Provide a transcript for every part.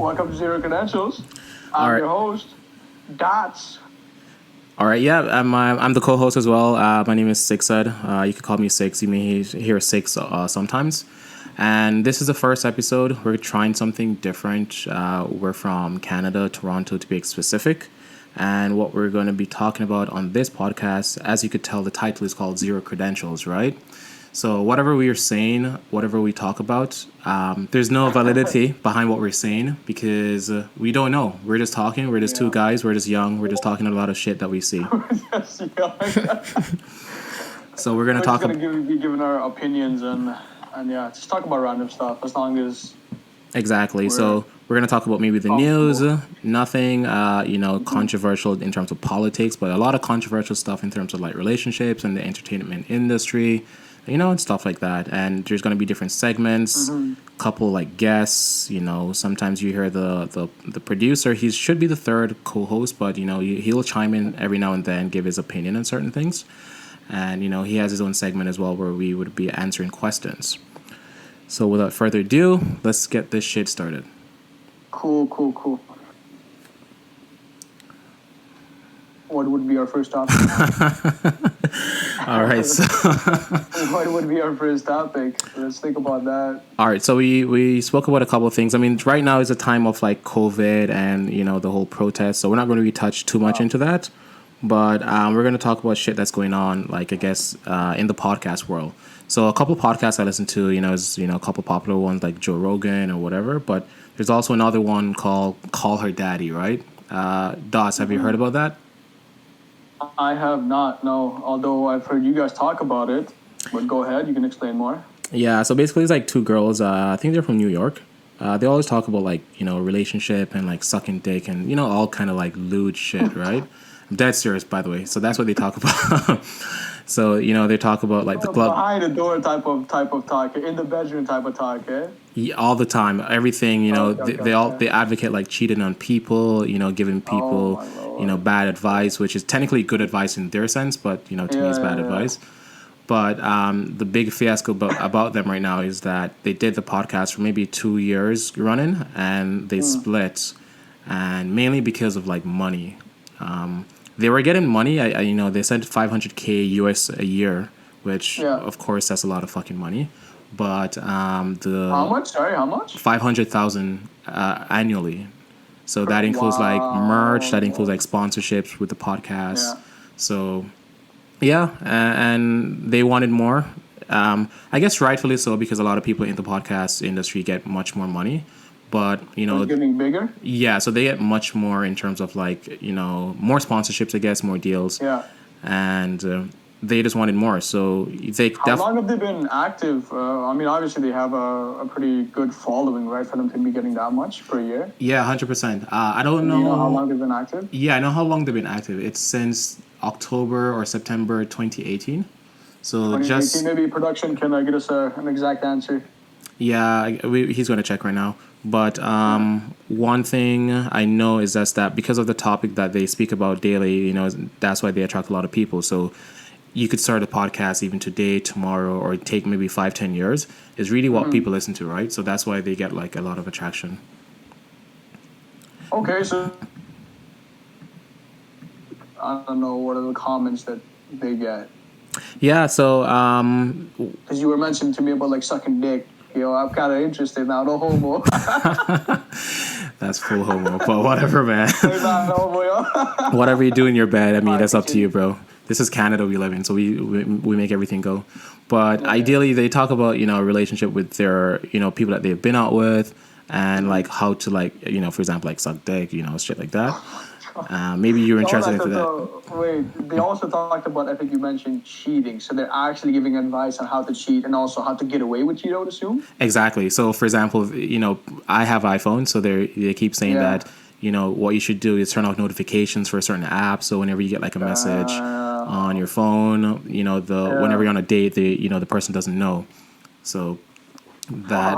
Welcome to Zero Credentials. All I'm right. your host, Dots. All right, yeah, I'm the co-host as well. My name is Sixed. You can call me Six. You may hear Six sometimes. And this is the first episode. We're trying something different. We're from Canada, Toronto to be specific. And what we're going to be talking about on this podcast, as you could tell, the title is called Zero Credentials, right? So whatever we are saying, whatever we talk about, there's no validity behind what we're saying because we don't know. We're just talking. We're just two guys. We're just young. We're just talking a lot of shit that we see. So we're gonna talk. Be giving our opinions and just talk about random stuff as long as. Exactly. So we're gonna talk about maybe the news. Nothing, controversial in terms of politics, but a lot of controversial stuff in terms of like relationships and the entertainment industry. And stuff like that. And there's going to be different segments, couple like guests. Sometimes you hear the producer. He should be the third co-host, but he'll chime in every now and then, give his opinion on certain things. And he has his own segment as well where we would be answering questions. So without further ado, let's get this shit started. Cool. What would be our first topic? All right, so what would be our first topic? Let's think about that. All right, so we spoke about a couple of things. I mean, right now is a time of like COVID and the whole protest, so we're not going to really touch too much into that. But we're going to talk about shit that's going on, like I guess in the podcast world. So a couple of podcasts I listen to, is a couple of popular ones like Joe Rogan or whatever. But there's also another one called Call Her Daddy, right? Dots, have you heard about that? I have not, no. Although I've heard you guys talk about it. But go ahead, you can explain more. Yeah, so basically it's like two girls. I think they're from New York. They always talk about like, relationship and like sucking dick and, all kind of like lewd shit, right? I'm dead serious, by the way. So that's what they talk about. So, they talk about like the club. Behind the door type of talk, in the bedroom type of talk, eh? Yeah, all the time, everything, they advocate like cheating on people, giving people, bad advice, which is technically good advice in their sense, but to me it's bad advice. But the big fiasco about them right now is that they did the podcast for maybe 2 years running, and they split, and mainly because of like money. They were getting money. They sent $500K US a year, which of course that's a lot of fucking money. But how much? Sorry, how much? 500,000 annually. So that includes like merch. That includes like sponsorships with the podcast. Yeah. So and they wanted more. I guess rightfully so because a lot of people in the podcast industry get much more money. But it's getting bigger. Yeah, so they get much more in terms of like more sponsorships, I guess, more deals. Yeah. And they just wanted more, so they. How long have they been active? Obviously they have a pretty good following, right? For them to be getting that much per year. Yeah, 100%. I don't know. Do you know how long they've been active? Yeah, I know how long they've been active. It's since October or September 2018. So 2018, just maybe production can get us an exact answer. Yeah, he's going to check right now. But one thing I know is that because of the topic that they speak about daily, that's why they attract a lot of people. So you could start a podcast even today, tomorrow, or take maybe 5-10 years is really what people listen to, right? So that's why they get like a lot of attraction. Okay, so I don't know what are the comments that they get. Yeah, so because you were mentioning to me about like sucking dick. I'm kind of interested now. No homo. That's full homo, but whatever, man. Not homo, yo. Whatever you do in your bed, that's up to you, bro. This is Canada we live in, so we make everything go. But ideally, they talk about a relationship with their people that they've been out with, and like how to like for example like suck dick, shit like that. Maybe you're interested into that. Wait, they also talked about, I think you mentioned cheating. So they're actually giving advice on how to cheat and also how to get away with cheat, I would assume? Exactly. So, for example, I have iPhone, so they keep saying that, what you should do is turn off notifications for a certain app. So whenever you get like a message on your phone, whenever you're on a date, the person doesn't know. So that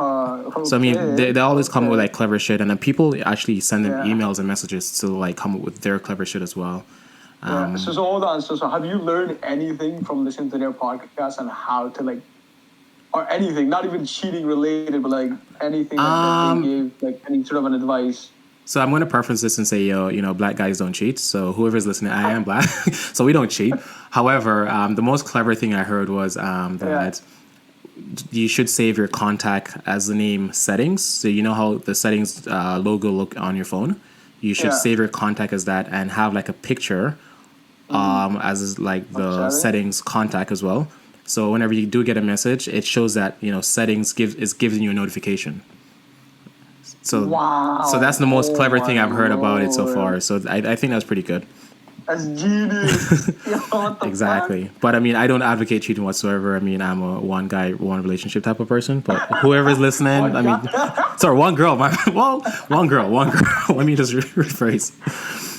so they always come up with like clever shit, and then people actually send them emails and messages to like come up with their clever shit as well. So hold on. So have you learned anything from listening to their podcast on how to like or anything, not even cheating related, but like anything that they gave, like any sort of an advice. So I'm going to preference this and say, black guys don't cheat. So whoever's listening, I am black, so we don't cheat. However, the most clever thing I heard was that you should save your contact as the name settings. So you know how the settings logo look on your phone? You should save your contact as that and have like a picture as like the settings contact as well. So whenever you do get a message, it shows that, settings is giving you a notification. So, so that's the most clever thing I've heard about it so far. So I think that's pretty good. That's genius. What the Exactly. fuck? But I mean, I don't advocate cheating whatsoever. I mean, I'm a one guy, one relationship type of person. But whoever's listening, sorry, one girl. One girl. Let me just rephrase.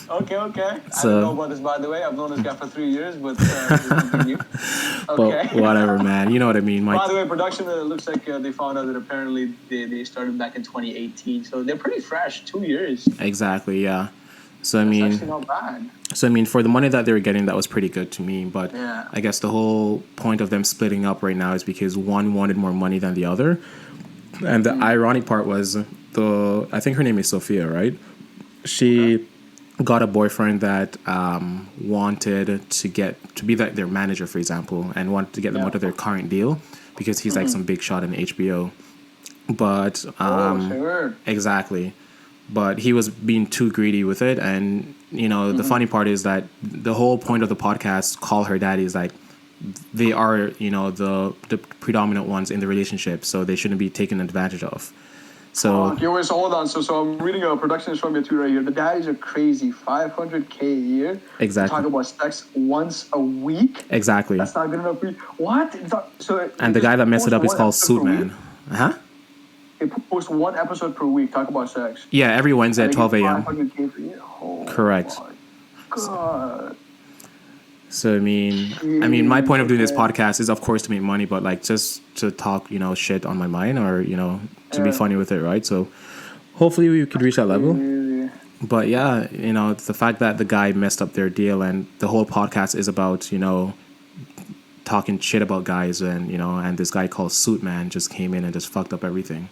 Okay. So, I don't know about this, by the way. I've known this guy for 3 years, but continue. Okay. But whatever, man. You know what I mean. By the way, production, it looks like they found out that apparently they started back in 2018. So they're pretty fresh, 2 years. Exactly, yeah. So I That's mean, actually not bad. So I mean, for the money that they were getting, that was pretty good to me. But I guess the whole point of them splitting up right now is because one wanted more money than the other. And the ironic part was I think her name is Sophia, right? She got a boyfriend that wanted to be their manager, for example, and wanted to get them out of their current deal because he's like some big shot in HBO. But exactly. But he was being too greedy with it, and the funny part is that the whole point of the podcast, Call Her Daddy, is like they are the predominant ones in the relationship, so they shouldn't be taken advantage of. So so hold on. So I'm reading a production showing me a tweet right here. The daddies are crazy. $500K a year. Exactly. Talk about sex once a week. Exactly. That's not good enough for you. What? And the guy that messed it up is called Suit Man. They post one episode per week. Talk about sex. Yeah, every Wednesday at 12 a.m. $500K for you. Oh, correct. God. So I mean, my point of doing this podcast is, of course, to make money, but like just to talk, shit on my mind, or to be funny with it, right? So hopefully we could reach that level. But yeah, the fact that the guy messed up their deal, and the whole podcast is about talking shit about guys, and this guy called Suit Man just came in and just fucked up everything.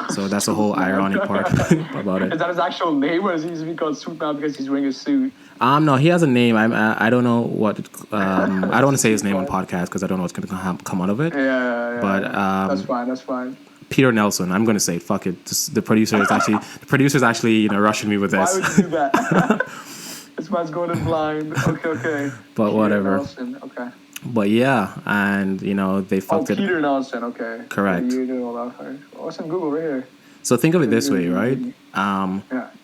So that's the whole ironic part about it. Is that his actual name, or is he called Suit Man because he's wearing a suit? No, he has a name. I don't know what. I don't want to say his name on podcast because I don't know what's going to come out of it. Yeah. But that's fine. Peter Nelson. I'm going to say fuck it. Just, the producer is actually rushing me with this. Why would you do that? This man's going in blind. Okay. But Peter whatever. Nelson. Okay. But yeah, and they fucked it. Peter Nelson. Okay. Correct. You do all that. What's in Google right here? So think of it this way, right?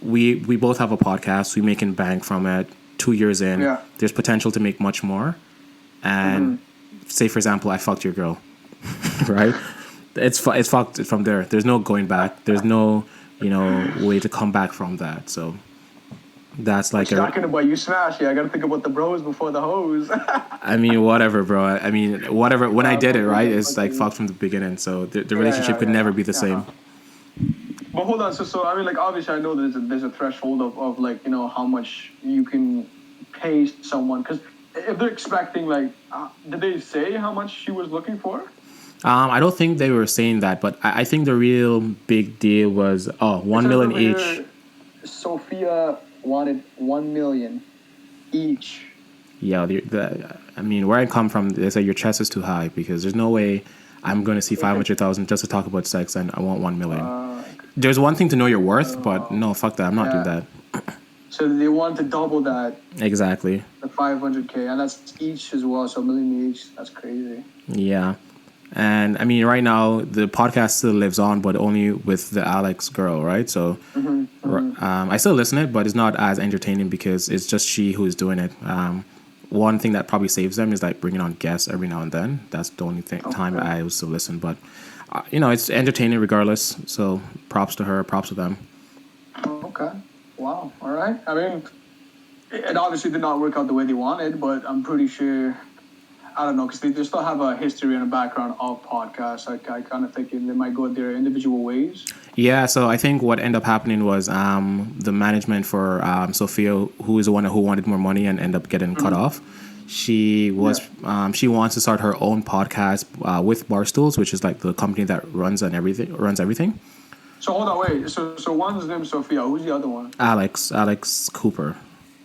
We both have a podcast. We making bank from it. 2 years in, there's potential to make much more. And say, for example, I fucked your girl, right? It's fucked from there. There's no going back. There's no way to come back from that. So that's like talking about you smash. Yeah, I gotta think about the bros before the hoes. I mean, whatever, bro. I mean, whatever. When I did it, right, it's like fucked from the beginning. So the relationship could never be the same. But hold on, so I mean, like, obviously, I know there's a threshold of like, how much you can pay someone, because if they're expecting, like, did they say how much she was looking for? I don't think they were saying that, but I think the real big deal was $1 million each. Sophia wanted $1 million each. Yeah, I mean, where I come from, they say your chest is too high because there's no way I'm going to see 500,000 just to talk about sex, and I want $1 million. There's one thing to know your worth, but no, fuck that. I'm not doing that. So they want to double that. Exactly. The 500K, and that's each as well. So $1 million each. That's crazy. Yeah. And I mean, right now the podcast still lives on, but only with the Alex girl, right? So I still listen to it, but it's not as entertaining because it's just she who is doing it. One thing that probably saves them is like bringing on guests every now and then. That's the only time I will still listen. But it's entertaining regardless. So props to her, props to them. Okay. Wow. All right. I mean, it obviously did not work out the way they wanted, but I'm pretty sure. I don't know, because they still have a history and a background of podcasts. I kind of think they might go their individual ways. Yeah, so I think what ended up happening was the management for Sophia, who is the one who wanted more money and ended up getting cut off. she wants to start her own podcast with Barstools, which is like the company that runs everything. So hold on, wait. So one's named Sophia. Who's the other one? Alex Cooper,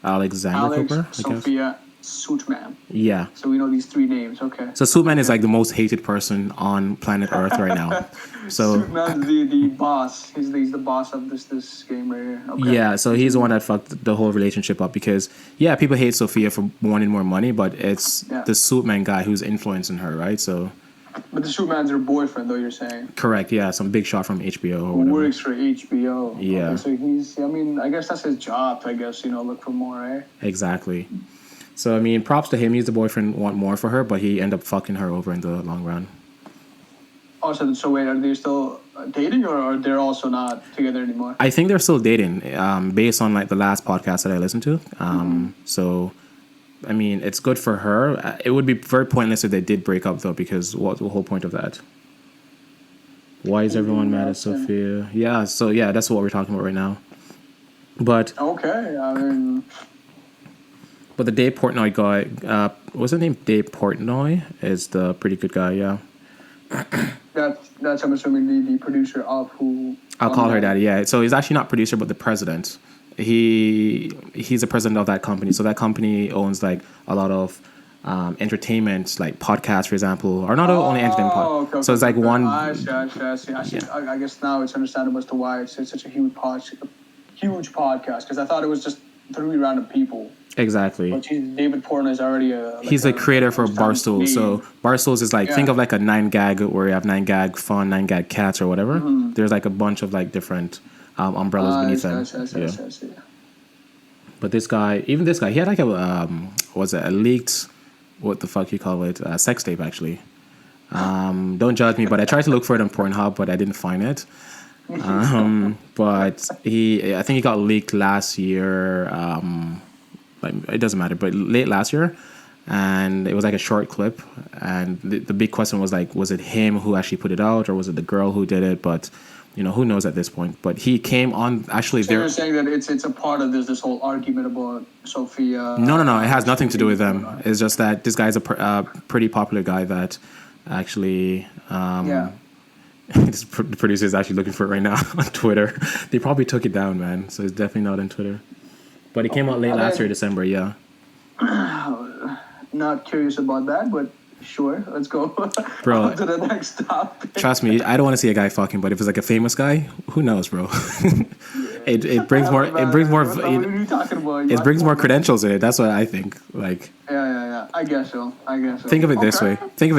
Alexander Cooper. Sophia, Suitman. Yeah. So we know these three names. Okay. So Suitman is like the most hated person on planet Earth right now. So Suitman's the boss. He's the boss of this game right here. Okay. Yeah, so he's the one that fucked the whole relationship up because people hate Sophia for wanting more money, but it's the Suitman guy who's influencing her, right? So. But the Suitman's her boyfriend, though, you're saying? Correct, yeah. Some big shot from HBO or who whatever. Works for HBO. Yeah. Okay, so he's, I guess that's his job, look for more, eh? Exactly. So, props to him. He's the boyfriend, want more for her, but he ended up fucking her over in the long run. Oh, so wait, are they still dating or they're also not together anymore? I think they're still dating, based on, like, the last podcast that I listened to. So... it's good for her. It would be very pointless if they did break up, though, because what's the whole point of that? Why is everyone mad at Sophia? Yeah, so that's what we're talking about right now. But okay, but the Dave Portnoy guy, what's his name? Dave Portnoy is the pretty good guy. Yeah. That's I'm assuming the producer of who. I'll call her daddy. Yeah. So he's actually not producer, but the president. He's the president of that company. So that company owns like a lot of entertainment, like podcasts, for example, or not only entertainment podcasts. Okay, so it's like one. I see. I guess now it's understandable as to why it's such a huge podcast. Because I thought it was just three random people. Exactly. But David Portnoy is already he's the creator for Barstool. So Barstools is like think of like a 9gag where you have 9gag fun, 9gag cats or whatever. There's like a bunch of like different. Umbrellas beneath them. But this guy, he had like a leaked, what the fuck you call it, sex tape actually. Don't judge me, but I tried to look for it on Pornhub, but I didn't find it. But I think he got leaked last year. Like it doesn't matter, but late last year, and it was like a short clip. And the big question was like, was it him who actually put it out, or was it the girl who did it? But who knows at this point. But he came on actually. So you're saying that it's a part of this whole argument about Sophia? No. It has nothing to do with them. It's just that this guy's a pretty popular guy that actually. The producer is actually looking for it right now on Twitter. They probably took it down, man. So it's definitely not on Twitter. But it came out late last year, December. Yeah. Not curious about that, but. Sure, let's go. Bro, on to the next topic. Trust me, I don't want to see a guy fucking, but if it's like a famous guy, who knows, bro? It brings more. It brings more. What are you talking about? It brings more credentials in it. That's what I think. Like. Yeah. I guess so. Think of it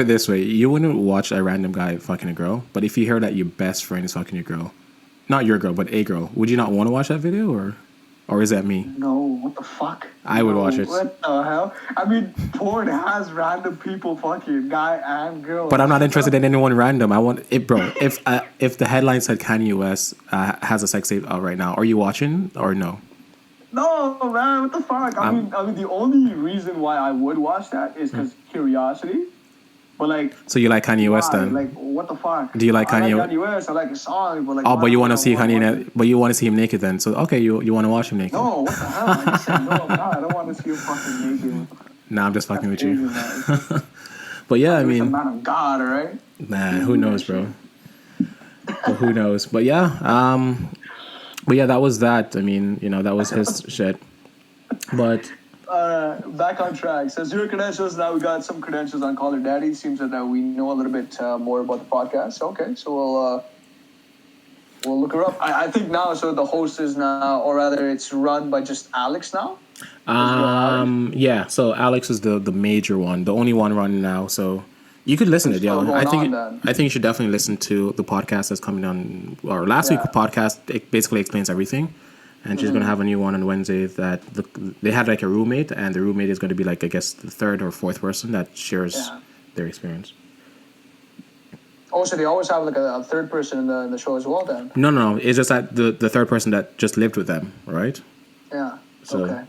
this way. You wouldn't watch a random guy fucking a girl, but if you hear that your best friend is fucking your girl, not your girl, but a girl, would you not want to watch that video, or is that me? No, what the fuck? I would watch it. What the hell? Porn has random people fucking guy and girl. But I'm not interested in anyone random. I want it, bro. If the headline said Kanye West has a sex tape out right now, are you watching or no? No, man. What the fuck? I mean, the only reason why I would watch that is because curiosity. But like, so you like Kanye West then? Like, what the fuck? Do you like Kanye? I like Kanye West. I like his songs, but like. Oh, but you want to see Kanye? But you want to see him naked then? So okay, you want to watch him naked? No, what the hell? I just said no. I don't want to see him fucking naked. Nah, I'm just fucking with you. But yeah, I'm a man of God, all right? Nah, who knows, bro? But who knows? But yeah, that was that. That was his shit. But. Back on track. So zero credentials. Now we got some credentials on Call Her Daddy. Seems that we know a little bit more about the podcast. Okay, so we'll look her up. I think now. So the host is now, or rather, it's run by just Alex now. Yeah. So Alex is the major one, the only one running now. So you could listen to it. Yeah, I think you should definitely listen to the podcast that's coming on. Or last week's podcast, it basically explains everything. And she's going to have a new one on Wednesday that they had like a roommate, and the roommate is going to be like, I guess, the third or fourth person that shares their experience. Oh, so they always have like a third person in the show as well then? No. It's just that the third person that just lived with them, right? Yeah. So, okay.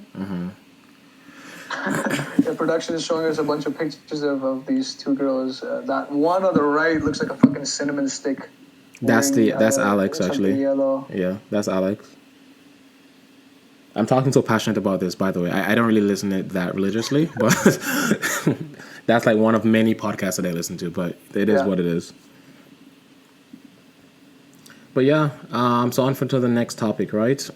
The production is showing us a bunch of pictures of these two girls. That one on the right looks like a fucking cinnamon stick. That's Alex, actually. Yellow. Yeah, that's Alex. I'm talking so passionate about this, by the way. I don't really listen to it that religiously, but that's like one of many podcasts that I listen to, but it is what it is. But yeah, so on to the next topic, right?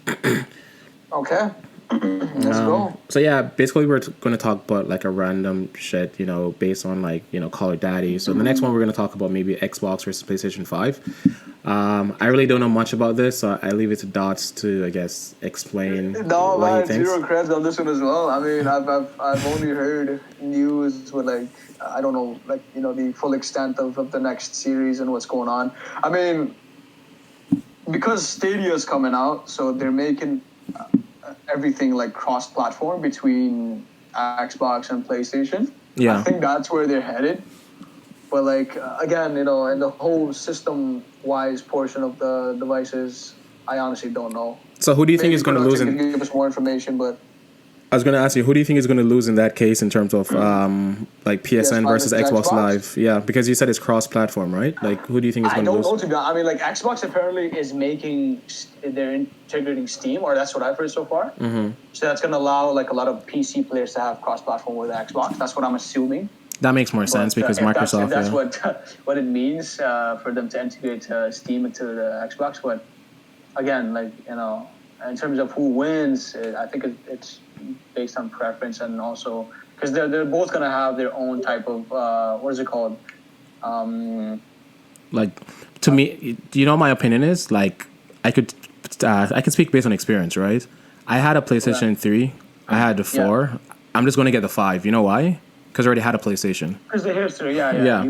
Okay. Let's go. So yeah, basically we're going to talk about like a random shit, you know, based on like, you know, Call of Daddy. So the next one we're going to talk about maybe Xbox versus PlayStation 5. I really don't know much about this, so I leave it to Dots to, I guess, explain No, what man, he thinks. zero creds on this one as well. I mean, I've only heard news with like, I don't know, like, you know, the full extent of the next series and what's going on. I mean, because Stadia's coming out, so they're making everything like cross-platform between Xbox and PlayStation. Yeah. I think that's where they're headed. But like again, you know, in the whole system-wise portion of the devices, I honestly don't know. So who do you think is going to lose? Can give us more information, but I was going to ask you, who do you think is going to lose in that case in terms of like PSN versus Xbox Live? Yeah, because you said it's cross-platform, right? Like, who do you think is going to lose? I don't know, to be honest. I mean, like, Xbox apparently is they're integrating Steam, or that's what I've heard so far. Mm-hmm. So that's going to allow, like, a lot of PC players to have cross-platform with Xbox. That's what I'm assuming. That makes more sense because Microsoft. That's what it means for them to integrate Steam into the Xbox. But again, like, you know, in terms of who wins, I think it's based on preference, and also because they're both gonna have their own type of what is it called? Like, to me, you know, my opinion is like I could speak based on experience, right? I had a PlayStation 3, I had the 4. Yeah. I'm just gonna get the 5. You know why? Because I already had a PlayStation. Because the history, yeah.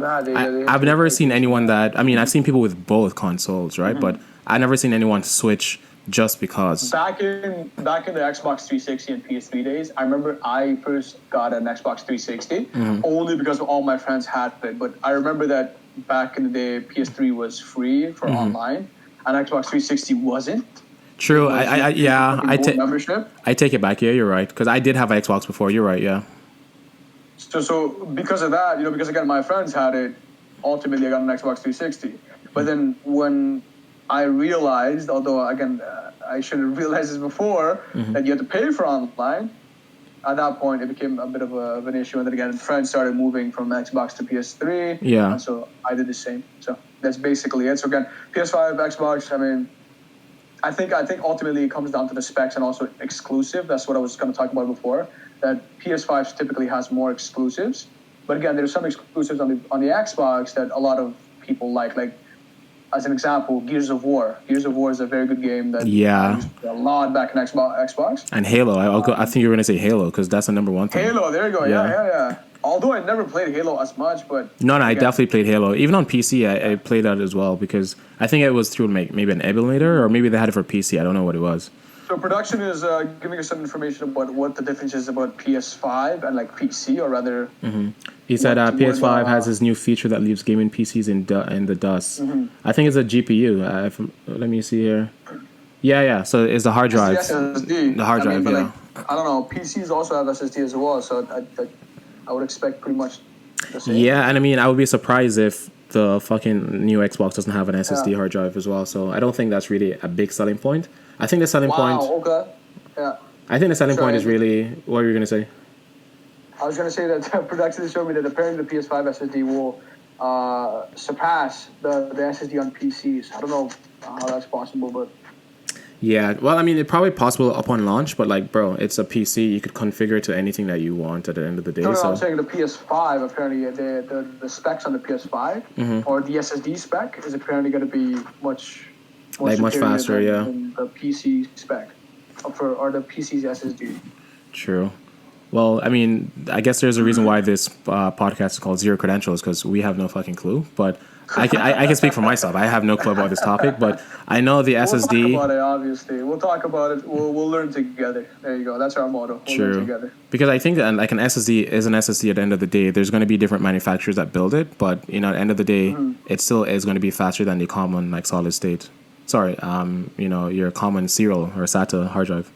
I've never seen anyone that. I mean, I've seen people with both consoles, right? Mm-hmm. But I've never seen anyone switch just because. Back in the Xbox 360 and PS3 days, I remember I first got an Xbox 360 only because all my friends had it. But I remember that back in the day, PS3 was free for online, and Xbox 360 wasn't. True. I take it back. Yeah, you're right. Because I did have an Xbox before. You're right. Yeah. So because of that, you know, because again, my friends had it, ultimately I got an Xbox 360. But then when I realized, although again, I should have realized this before, that you had to pay for online, at that point it became a bit of an issue. And then again, friends started moving from Xbox to PS3. Yeah. And so I did the same. So that's basically it. So again, PS5, Xbox, I mean, I think ultimately it comes down to the specs and also exclusive. That's what I was going to talk about before. That PS5 typically has more exclusives, but again, there's some exclusives on the Xbox that a lot of people like. Like, as an example, Gears of War. Gears of War is a very good game that I used a lot back in Xbox. And Halo. I think you were going to say Halo because that's the number one thing. Halo, there you go. Yeah. Although I never played Halo as much, but no, I definitely played Halo. Even on PC, I played that as well because I think it was through maybe an emulator or maybe they had it for PC. I don't know what it was. So production is giving us some information about what the difference is about PS5 and like PC, or rather. He said PS5 has this new feature that leaves gaming PCs in the dust. I think it's a GPU. Let me see here. Yeah. So it's the hard drive. It's the SSD. The hard drive, yeah. Like, I don't know. PCs also have SSD as well, so I would expect pretty much the same. Yeah, and I mean, I would be surprised if the fucking new Xbox doesn't have an SSD hard drive as well. So I don't think that's really a big selling point. I think the selling point. Wow. Okay. Yeah. I think the selling point is really. What were you gonna say? I was gonna say that production showed me that apparently the PS5 SSD will surpass the SSD on PCs. I don't know how that's possible, but. Yeah, well, I mean, it's probably possible upon launch, but like, bro, it's a PC. You could configure it to anything that you want at the end of the day. No, I'm saying the PS5, apparently, the specs on the PS5, or the SSD spec, is apparently going to be much faster, than the PC spec, or the PC's SSD. True. Well, I mean, I guess there's a reason why this podcast is called Zero Credentials, because we have no fucking clue, but... I can speak for myself. I have no clue about this topic, but I know the SSD. We'll talk about it, obviously. We'll talk about it. We'll learn together. There you go. That's our motto. We'll learn together. Because I think that like an SSD is an SSD at the end of the day. There's going to be different manufacturers that build it, but at the end of the day, it still is going to be faster than the common like solid state. Sorry, your common serial or SATA hard drive.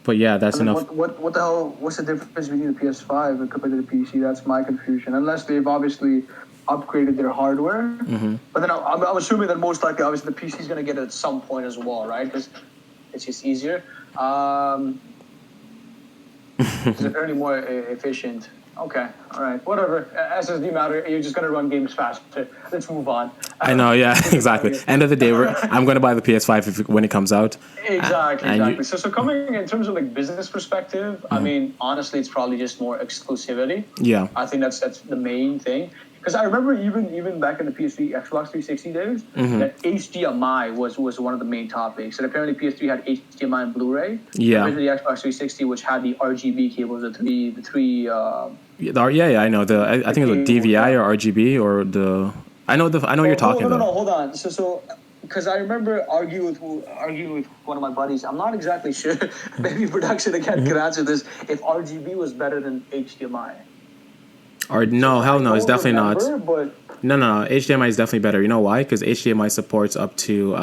But yeah, that's enough. What the hell? What's the difference between the PS5 compared to the PC? That's my confusion. Unless they've obviously upgraded their hardware. But then I'm assuming that most likely, obviously, the PC is going to get it at some point as well, right? Because it's just easier. It's apparently more efficient. Okay, all right, whatever. SSD matter. You're just gonna run games faster. Let's move on. I know, yeah, exactly. End of the day, I'm going to buy the PS5 when it comes out. Exactly. So coming in terms of like business perspective, I mean, honestly, it's probably just more exclusivity. Yeah. I think that's the main thing. Because I remember even back in the PS3, Xbox 360 days, that HDMI was one of the main topics. And apparently PS3 had HDMI and Blu-ray. Yeah. Compared to the Xbox 360, which had the RGB cables, the three. Yeah, I know. I think it was DVI or RGB or the. I know what you're talking about. No, hold on. So because I remember arguing with one of my buddies. I'm not exactly sure. Maybe production again could answer this. If RGB was better than HDMI. Or no, hell no, it's definitely not. But No. HDMI is definitely better. You know why? Because HDMI supports up to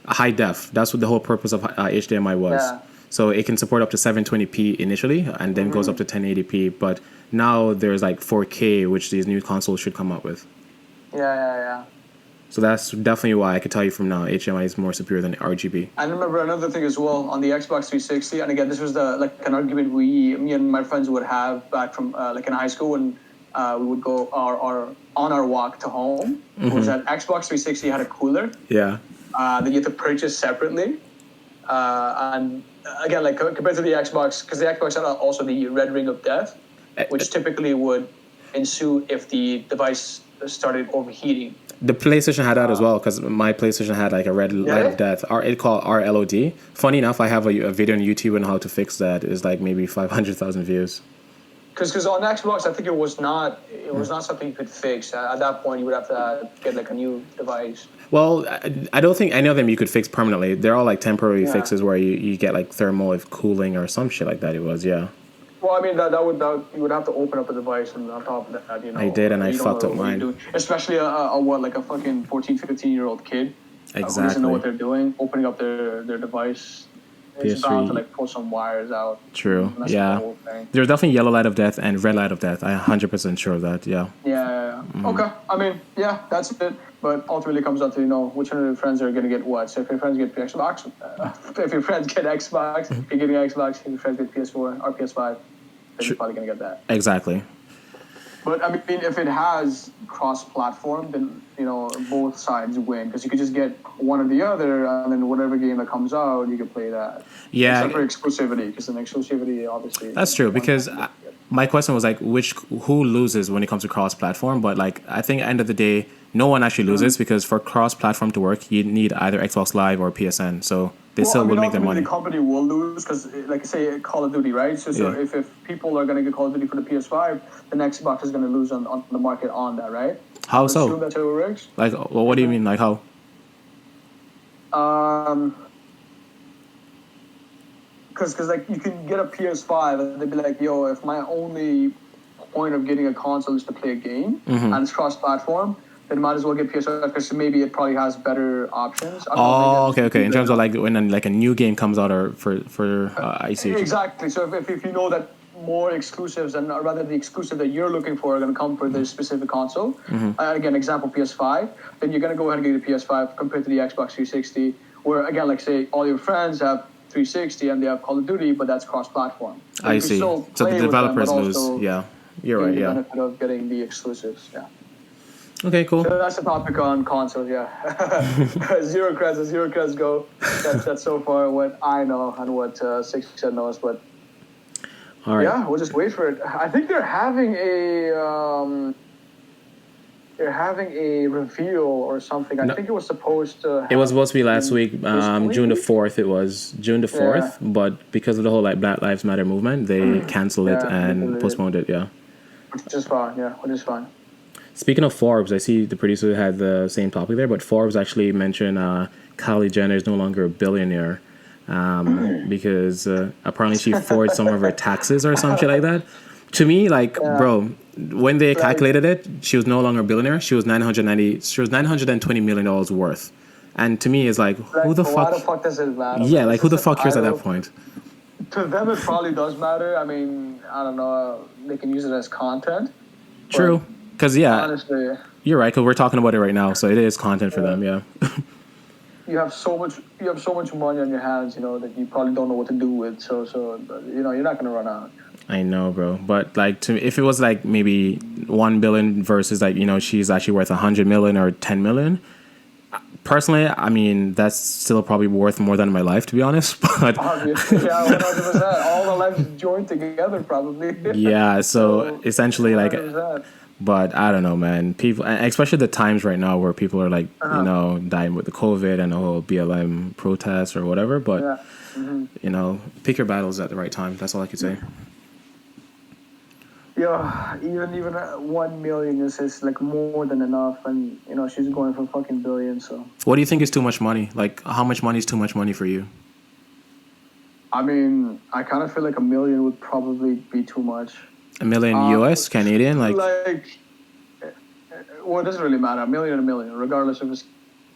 high def. That's what the whole purpose of HDMI was. Yeah. So it can support up to 720p initially, and then goes up to 1080p. But now there's like 4K, which these new consoles should come up with. Yeah. So that's definitely why I could tell you from now HDMI is more superior than RGB. I remember another thing as well on the Xbox 360, and again, this was an argument me and my friends would have back from in high school when we would go on our walk to home. Was that Xbox 360 had a cooler? Yeah. That you had to purchase separately, and again, like compared to the Xbox, because the Xbox had also the red ring of death, which typically would ensue if the device started overheating. The PlayStation had that as well, because my PlayStation had like a red light of death. It called RLOD. Funny enough, I have a video on YouTube on how to fix that. It's like maybe 500,000 views. Because on Xbox, I think it was not something you could fix. At that point, you would have to get like a new device. Well, I don't think any of them you could fix permanently. They're all like temporary fixes where you get like thermal cooling or some shit like that. It was, yeah. Well, I mean, that you would have to open up a device, and on top of that, I did, and I fucked up mine. Especially like a fucking 14, 15-year-old kid who doesn't know what they're doing, opening up their device. It's bound to like pull some wires out. True. Yeah. There's definitely yellow light of death and red light of death. I'm 100% sure of that. Yeah. Yeah. Okay. I mean, yeah, that's it. But ultimately, it comes down to which one of your friends are going to get what. So if your friends get Xbox, if your friends get Xbox, you're getting Xbox. If your friends get PS4 or PS5, then you're probably going to get that. Exactly. But I mean, if it has cross-platform, then both sides win, because you could just get one or the other, and then whatever game that comes out, you can play that. Yeah. Except for exclusivity, because then exclusivity obviously. That's true, because my question was like, who loses when it comes to cross-platform? But like, I think at the end of the day, no one actually loses, because for cross-platform to work, you need either Xbox Live or PSN. So they still will make their money. The company will lose because, like say, Call of Duty, right? So if people are going to get Call of Duty for the PS5, then Xbox is going to lose on the market on that, right? How so? Assume that's how it works. Like, well, what do you mean? Like how? Because like you can get a PS5 and they'd be like, yo, if my only point of getting a console is to play a game and it's cross-platform, then might as well get PS5 because maybe it probably has better options. Okay. In terms of like when like a new game comes out or for I see. Exactly. So if you know that more exclusives and rather the exclusive that you're looking for are going to come for this specific console. Again, example PS5. Then you're going to go ahead and get a PS5 compared to the Xbox 360. Where again, like say all your friends have 360 and they have Call of Duty, but that's cross-platform. So I see. So the developers lose. Yeah, you're right. Yeah. The benefit of getting the exclusives. Yeah. Okay, cool. So that's the topic on consoles, yeah. Zero creds go. That's so far what I know and what Six said knows, but all right. Yeah, we'll just wait for it. I think they're having a reveal or something. I think it was supposed to. It was supposed to be last week, June the 4th. It was June the 4th, but because of the whole like Black Lives Matter movement, they canceled it and postponed it. Yeah. Which is fine. Speaking of Forbes, I see the producer had the same topic there, but Forbes actually mentioned Kylie Jenner is no longer a billionaire because apparently she forged some of her taxes or some shit like that. To me, like, bro, when they calculated it, she was no longer a billionaire. She was $920 million worth. And to me, it's like, who the fuck? Why the fuck does it matter? Yeah, like, who the fuck cares at that point? To them, it probably does matter. I mean, I don't know. They can use it as content. True. Because, honestly, you're right, because we're talking about it right now, so it is content for them, yeah. you have so much money on your hands, that you probably don't know what to do with. So you're not gonna run out. I know, bro. But like, if it was like maybe 1 billion versus like, she's actually worth 100 million or 10 million. Personally, I mean, that's still probably worth more than my life, to be honest. But obviously, yeah, 100%. All the lives joined together, probably. yeah. So essentially, 100%. like, but I don't know, man. People, and especially the times right now where people are like, dying with the COVID and the whole BLM protests or whatever. But pick your battles at the right time. That's all I could say. Yeah, even 1 million is like more than enough, and she's going for fucking billions. So what do you think is too much money? Like, how much money is too much money for you? I mean, I kind of feel like 1 million would probably be too much. 1 million US, Canadian, like well, it doesn't really matter. 1 million, 1 million, regardless if it's.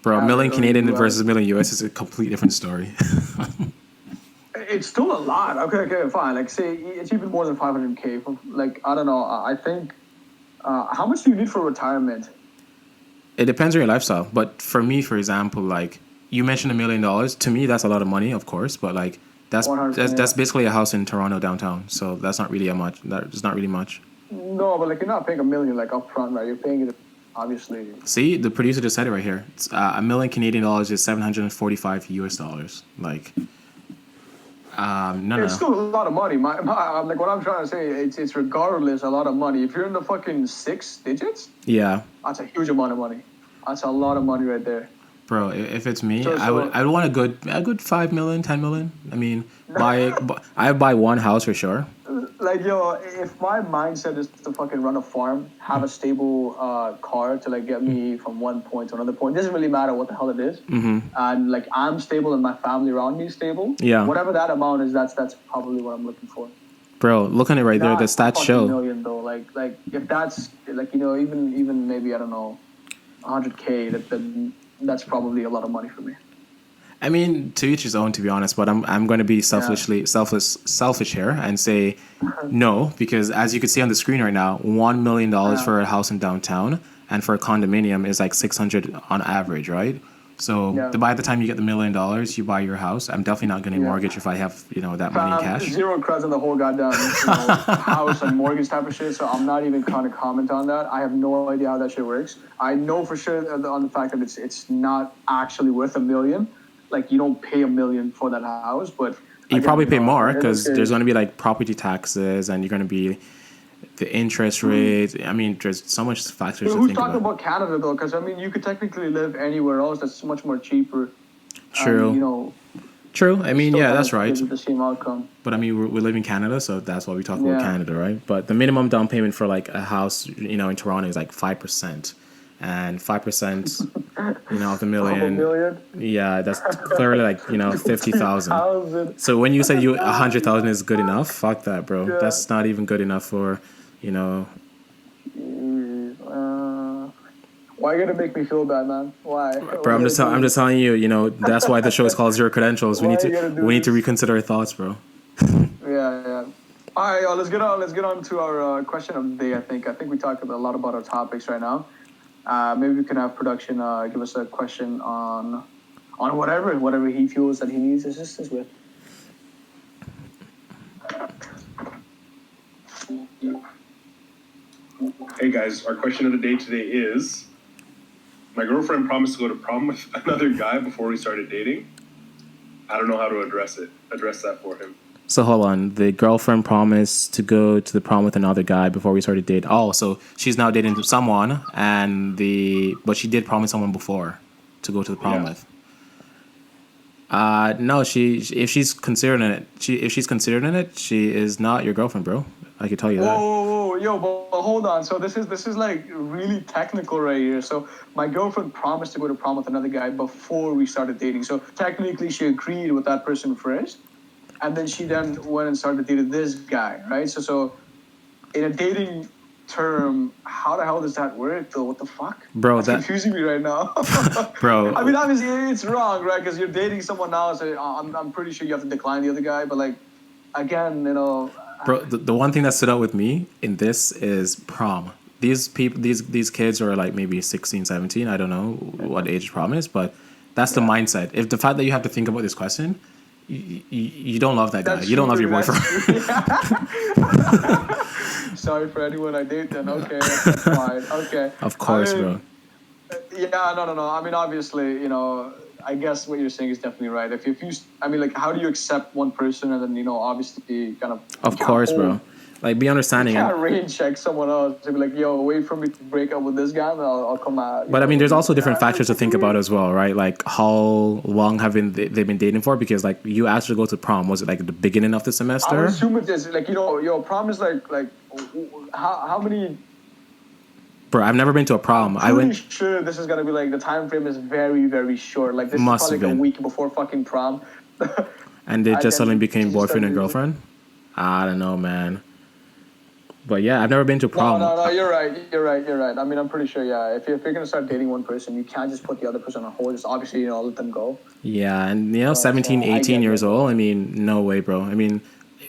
Bro, 1 million Canadian versus 1 million US is a complete different story. It's still a lot. Okay, fine. Like, say it's even more than 500K. Like, I don't know. I think. How much do you need for retirement? It depends on your lifestyle. But for me, for example, like you mentioned $1 million. To me, that's a lot of money, of course. But like that's basically a house in Toronto downtown. So that's not really much. That's not really much. No, but like you're not paying 1 million like upfront, right? You're paying it obviously. See, the producer just said it right here. It's, 1 million Canadian dollars is $745 US dollars. Like. It's still a lot of money. Like what I'm trying to say, it's regardless a lot of money. If you're in the fucking 6 digits, yeah, that's a huge amount of money. That's a lot of money right there. Bro, if it's me, I would want a good 5 million, 10 million. I mean, I'd buy one house for sure. Like, yo, if my mindset is to fucking run a farm, have a stable car to like get me from one point to another point, it doesn't really matter what the hell it is. And like I'm stable and my family around me is stable. Yeah. Whatever that amount is, that's probably what I'm looking for. Bro, look at it right there. The stats show. Million though, like if that's like even maybe I don't know, 100K. That's probably a lot of money for me. I mean, to each his own, to be honest. But I'm going to be selfish here and say no, because as you can see on the screen right now, $1 million for a house in downtown and for a condominium is like $600 on average, right? So by the time you get the $1 million, you buy your house. I'm definitely not going to mortgage if I have that money in cash. Zero creds on the whole goddamn house and mortgage type of shit. So I'm not even trying to comment on that. I have no idea how that shit works. I know for sure on the fact that it's not actually worth $1 million. Like, you don't pay $1 million for that house, but you probably pay more because there's going to be like property taxes and you're going to be the interest rate. I mean, there's so much factors to think about. Who's talking about Canada though? Because I mean, you could technically live anywhere else that's much more cheaper. True. True. I mean, yeah, that's right. The same outcome. But I mean, we live in Canada, so that's why we talk about Canada, right? But the minimum down payment for like a house, in Toronto is like 5%. And 5%, of the million, yeah, that's clearly like 50,000. So when you say 100,000 is good enough, fuck that, bro. Yeah. That's not even good enough for, Why are you gonna make me feel bad, man? Why? Bro, I'm just telling you, that's why the show is called Zero Credentials. We need to reconsider our thoughts, bro. Yeah. All right, let's get on to our question of the day. I think we talked a lot about our topics right now. Maybe we can have production give us a question on whatever he feels that he needs assistance with. Hey guys, our question of the day today is: my girlfriend promised to go to prom with another guy before we started dating. I don't know how to address that for him. So hold on. The girlfriend promised to go to the prom with another guy before we started dating. Oh, so she's now dating someone, but she did promise someone before to go to the prom with. No, if she's considering it, she is not your girlfriend, bro. I can tell you that. Whoa, yo, but hold on. So this is like really technical right here. So my girlfriend promised to go to prom with another guy before we started dating. So technically, she agreed with that person first. And then she went and started dating this guy, right? So in a dating term, how the hell does that work, though? What the fuck? Bro, that's confusing me right now. Bro. I mean, obviously, it's wrong, right? Because you're dating someone else. So I'm pretty sure you have to decline the other guy. But, like, again, Bro, the one thing that stood out with me in this is prom. These kids are, like, maybe 16, 17. I don't know what age prom is, but That's the mindset. If the fact that you have to think about this question, you don't love that guy. That's You don't love true, your that's boyfriend. true. Sorry for anyone I date then. Okay, that's fine. Okay. Of course, I mean, bro. Yeah, no. I mean, obviously, I guess what you're saying is definitely right. I mean, like, how do you accept one person and then, obviously kind of... Of course, bro. Like, be You understanding. can't rain check someone else to be like, yo, wait for me to break up with this guy and I'll come out. But I mean, there's also different factors to think about as well, right? Like, how long have they been dating for? Because, like, you asked her to go to prom. Was it, like, the beginning of the I semester? would assume it is, like, prom is like how many... Bro, I've never been to a prom. I I'm went... pretty sure this is going to be, like, the time frame is very, very short. Like, this Must is have probably like been. a week before fucking prom. And they just suddenly she became just boyfriend and started- girlfriend? I don't know, man. But yeah, I've never been to prom. No, you're right. I mean, I'm pretty sure, yeah. If you're going to start dating one person, you can't just put the other person on hold. Just obviously, let them go. Yeah, and 17, so I 18 get years it. old, I mean, no way, bro. I mean,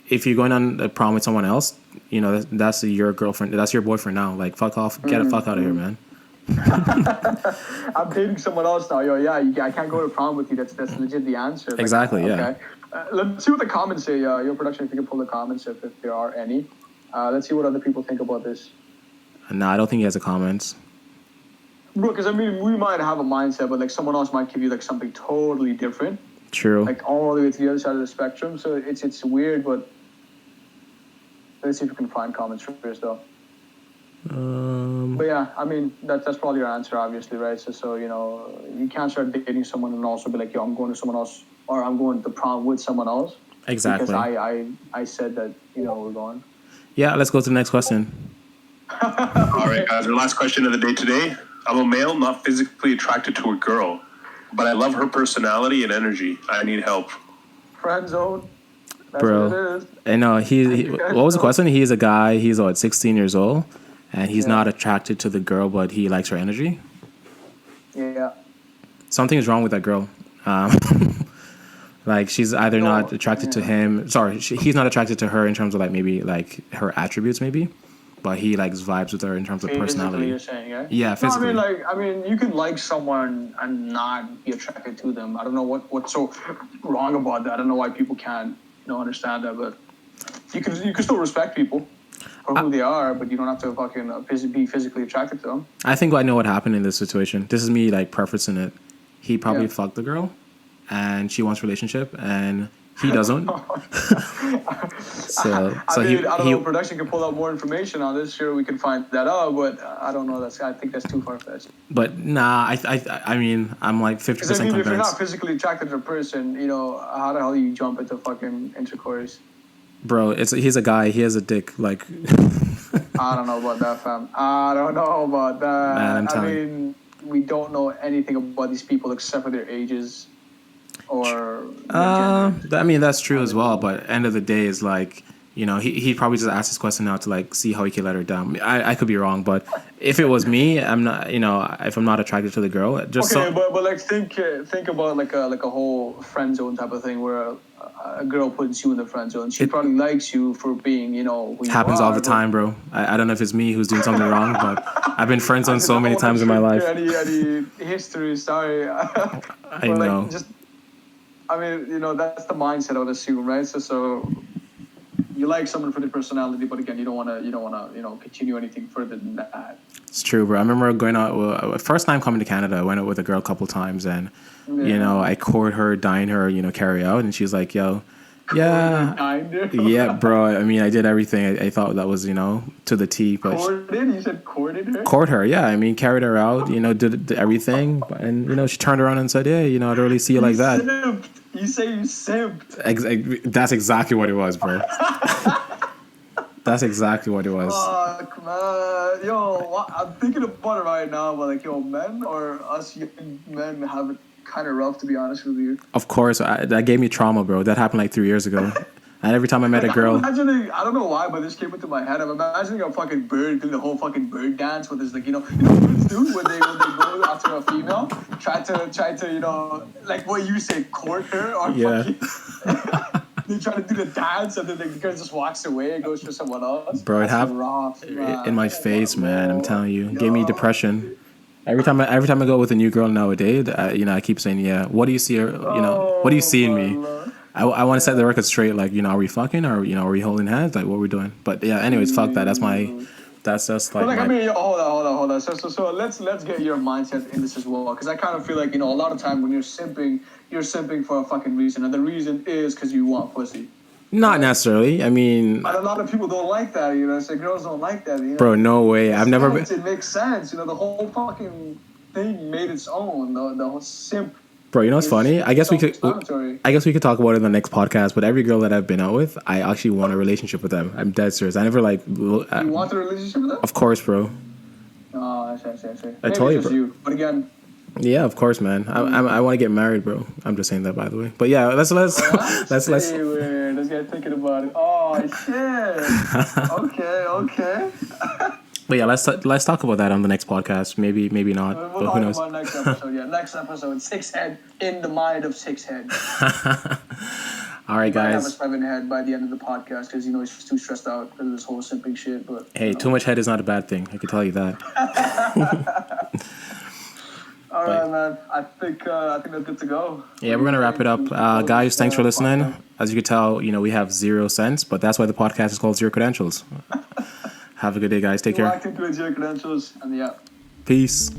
if you're going on a prom with someone else, that's your girlfriend, that's your boyfriend now. Like, fuck off, get the fuck out of here, man. I'm dating someone else now. I can't go to prom with you. That's legit the answer. Like, Exactly, yeah. Okay. Let's see what the comments say. Your production, if you can pull the comments, if there are any. Let's see what other people think about this. No, I don't think he has a comments. Bro, because I mean, we might have a mindset, but like someone else might give you like something totally different, True. like all the way to the other side of the spectrum. So it's weird, but let's see if we can find comments first, though. But yeah, I mean, that's probably your answer, obviously, right? So you can't start dating someone and also be like, yo, I'm going to someone else, or I'm going to prom with someone else. Exactly. Because I said that, we're going. Yeah, let's go to the next question. All right, guys. Our last question of the day today. I'm a male, not physically attracted to a girl, but I love her personality and energy. I need help. Friend zone. That's Bro. what it is. And no, what was the question? He's a guy, he's 16 years old, and he's Yeah. not attracted to the girl, but he likes her energy. Yeah. Something is wrong with that girl. Like, she's either No, not attracted to him. Sorry, he's not attracted to her in terms of like maybe like her attributes, maybe, but he likes vibes with her in terms of Physically, personality. you're saying, yeah? Yeah, physically. No, I mean, you can like someone and not be attracted to them. I don't know what's so wrong about that. I don't know why people can't, understand that. But you can still respect people for who they are, but you don't have to fucking be physically attracted to them. I think I know what happened in this situation. This is me like preferencing it. He probably Yeah. fucked the girl, and she wants relationship, and he doesn't. so I don't know. he Production can pull out more information on this. Sure, we can find that out, but I don't know. I think that's too far fetched. But nah, I mean, I'm like 50% Because I mean, if you're not convinced. physically attracted to a person, how the hell do you jump into fucking intercourse? Bro, he's a guy. He has a dick. Like, I don't know about that, fam. I don't know about that. Man, I'm I telling you. mean, we don't know anything about these people except for their ages or their gender. I mean, that's true as well. But end of the day is like, he probably just asked this question now to like see how he can let her down. I could be wrong, but if it was me, I'm not. If I'm not attracted to the girl, just Okay, but like think about like a whole friend zone type of thing where a girl puts you in the friend zone. She probably likes you for being, who you happens are, all the but- I don't know if it's me who's doing something wrong, but I've been friend zoned so many times in my life. Any history? Sorry. I know. I mean, that's the mindset I would assume, right? So you like someone for their personality, but again, you don't want to, continue anything further than that. It's true, bro. I remember going out, first time coming to Canada, I went out with a girl a couple times, and, I court her, dine her, carry out, and she's like, yo, yeah, yeah, bro. I mean, I did everything. I thought that was, to the T, but Courted? You said courted her? court her, yeah. I mean, carried her out, did everything, and, she turned around and said, yeah, I don't really see you like that. Simped. You say you simped. That's exactly what it was, bro. That's exactly what it was. Fuck, man. Yo, I'm thinking about it right now, but like, men or us young men have it kind of rough, to be honest with you. Of course, that gave me trauma, bro. That happened like 3 years ago. And every time I met a girl... I'm imagining, I don't know why, but this came into my head. I'm imagining a fucking bird doing the whole fucking bird dance with this, like, birds do when they go after a female, try to, like what you say, court her or fucking... They try to do the dance and then the girl just walks away and goes for someone else. Bro, it happened rough, man. in my face, man. I'm telling you. It gave me depression. Every time I go with a new girl nowadays, I keep saying, yeah. What do you see? What do you see in me? I want to set the record straight. Like, are we fucking, or are we holding hands? Like, what are we doing? But yeah, anyways, fuck that. That's just like. But I mean, hold on. So let's get your mindset in this as well, because I kind of feel like a lot of time when you're simping for a fucking reason, and the reason is because you want pussy. Not necessarily. I mean, and a lot of people don't like that. So girls don't like that. Bro, no way. I've never been. It makes sense. The whole fucking thing made its own. The whole simp. Bro, what's funny? I guess we could talk about it in the next podcast. But every girl that I've been out with, I actually want a relationship with them. I'm dead serious. I never you want a relationship with them? Of course, bro. Oh, I see. I told you, bro. But again. Yeah, of course, man. I want to get married, bro. I'm just saying that, by the way. But yeah, let's weird. Let's get thinking about it. Oh shit. Okay. But yeah, let's talk about that on the next podcast. Maybe not. We'll talk about next episode. Yeah, next episode. 6head in the mind of 6head. All right, guys. Have a 7 head by the end of the podcast because he's too stressed out because of this whole simping shit. But hey, too much head is not a bad thing. I can tell you that. All right, man. I think that's good to go. Yeah, we're gonna wrap it up, guys. Thanks for listening. As you can tell, we have 0 cents, but that's why the podcast is called Zero Credentials. Have a good day, guys. Take care. Acting to 0 credentials, and yeah. Peace.